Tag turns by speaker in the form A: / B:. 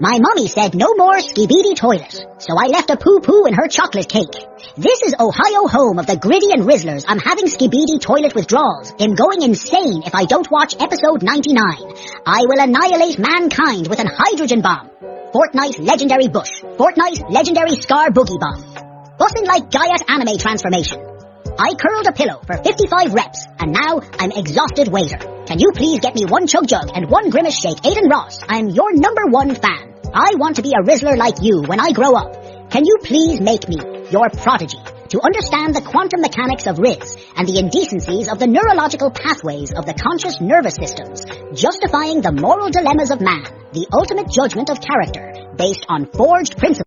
A: My mommy said no more skibidi toilet, so I left a poo-poo in her chocolate cake. This is Ohio, home of the Gritty and Rizzlers. I'm having skibidi toilet withdrawals. I'm going insane if I don't watch episode 99. I will annihilate mankind with an hydrogen bomb. Fortnite legendary bush. Fortnite legendary scar boogie bomb. Bussin' like Gaiat anime transformation. I curled a pillow for 55 reps, and now I'm exhausted waiter. Can you please get me one chug jug and one grimace shake, Aiden Ross? I'm your #1 fan. I want to be a Rizzler like you when I grow up. Can you please make me your prodigy to understand the quantum mechanics of Riz and the indecencies of the neurological pathways of the conscious nervous systems, justifying the moral dilemmas of man, the ultimate judgment of character, based on forged principles?